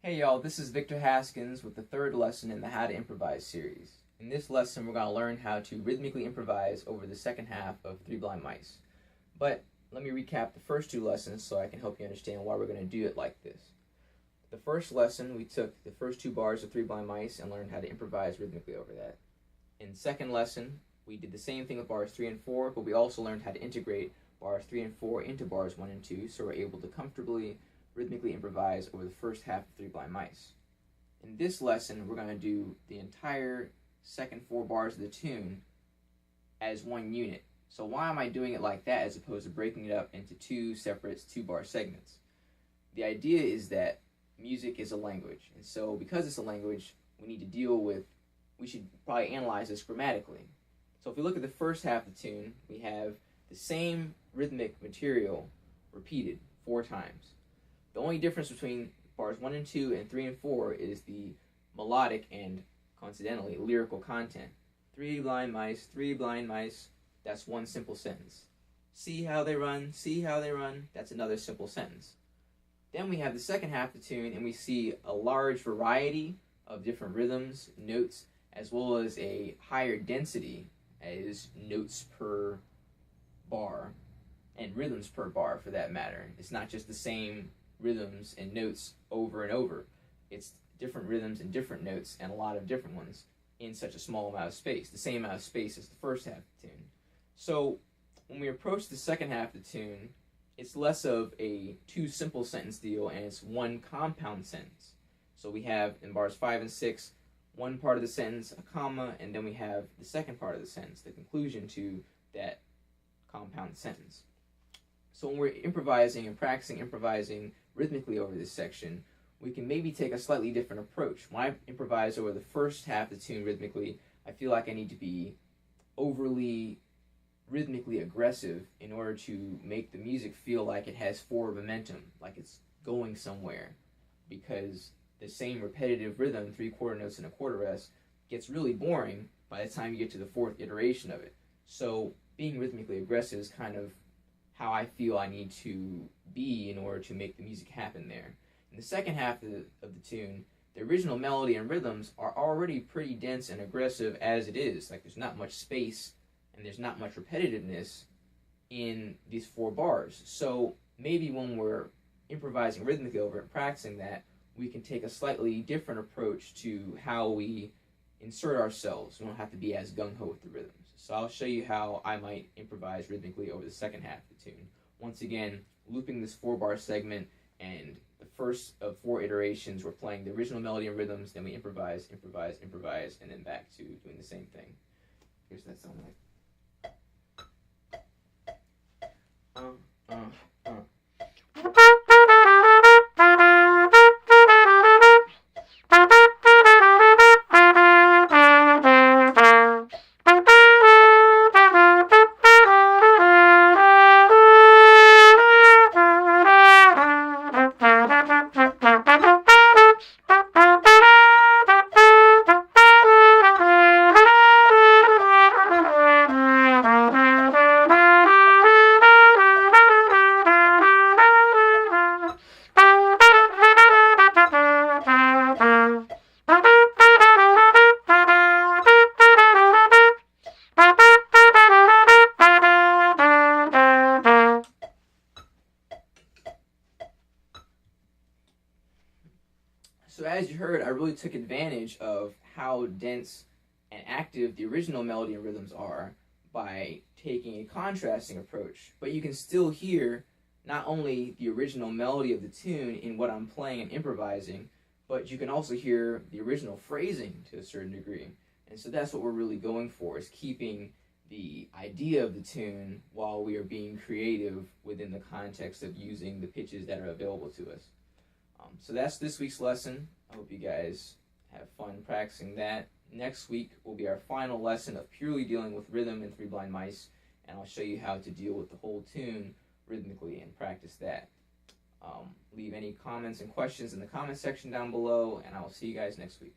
Hey y'all, this is Victor Haskins with the third lesson in the How to Improvise series. In this lesson, we're going to learn how to rhythmically improvise over the second half of Three Blind Mice. But let me recap the first two lessons so I can help you understand why we're going to do it like this. The first lesson, we took the first two bars of Three Blind Mice and learned how to improvise rhythmically over that. In the second lesson, we did the same thing with bars 3 and 4, but we also learned how to integrate bars 3 and 4 into bars 1 and 2, so we're able to comfortably rhythmically improvise over the first half of Three Blind Mice. In this lesson, we're going to do the entire second 4 bars of the tune as one unit. So why am I doing it like that as opposed to breaking it up into two separate 2-bar segments? The idea is that music is a language, and so because it's a language, we should probably analyze this grammatically. So if we look at the first half of the tune, we have the same rhythmic material repeated 4 times. The only difference between bars 1 and 2 and 3 and 4 is the melodic and, coincidentally, lyrical content. 3 blind mice, 3 blind mice, that's one simple sentence. See how they run, that's another simple sentence. Then we have the second half of the tune and we see a large variety of different rhythms, notes, as well as a higher density as notes per bar and rhythms per bar for that matter. It's not just the same rhythms and notes over and over. It's different rhythms and different notes and a lot of different ones in such a small amount of space, the same amount of space as the first half of the tune. So when we approach the second half of the tune, it's less of a 2 simple sentence deal and it's 1 compound sentence. So we have in bars 5 and 6, one part of the sentence, a comma, and then we have the second part of the sentence, the conclusion to that compound sentence. So when we're improvising and practicing improvising rhythmically over this section, we can maybe take a slightly different approach. When I improvise over the first half of the tune rhythmically, I feel like I need to be overly rhythmically aggressive in order to make the music feel like it has forward momentum, like it's going somewhere, because the same repetitive rhythm, 3/4 notes and a quarter rest, gets really boring by the time you get to the 4th iteration of it. So being rhythmically aggressive is kind of how I feel I need to be in order to make the music happen there. In the second half of the tune, the original melody and rhythms are already pretty dense and aggressive as it is. Like there's not much space and there's not much repetitiveness in these 4 bars. So maybe when we're improvising rhythmically over it and practicing that, we can take a slightly different approach to how we insert ourselves. We don't have to be as gung-ho with the rhythms. So I'll show you how I might improvise rhythmically over the second half of the tune. Once again, looping this 4-bar segment, and the first of 4 iterations, we're playing the original melody and rhythms, then we improvise, and then back to doing the same thing. Here's that sound like. So as you heard, I really took advantage of how dense and active the original melody and rhythms are by taking a contrasting approach. But you can still hear not only the original melody of the tune in what I'm playing and improvising, but you can also hear the original phrasing to a certain degree. And so that's what we're really going for, is keeping the idea of the tune while we are being creative within the context of using the pitches that are available to us. So that's this week's lesson. I hope you guys have fun practicing that. Next week will be our final lesson of purely dealing with rhythm in Three Blind Mice, and I'll show you how to deal with the whole tune rhythmically and practice that. Leave any comments and questions in the comment section down below, and I will see you guys next week.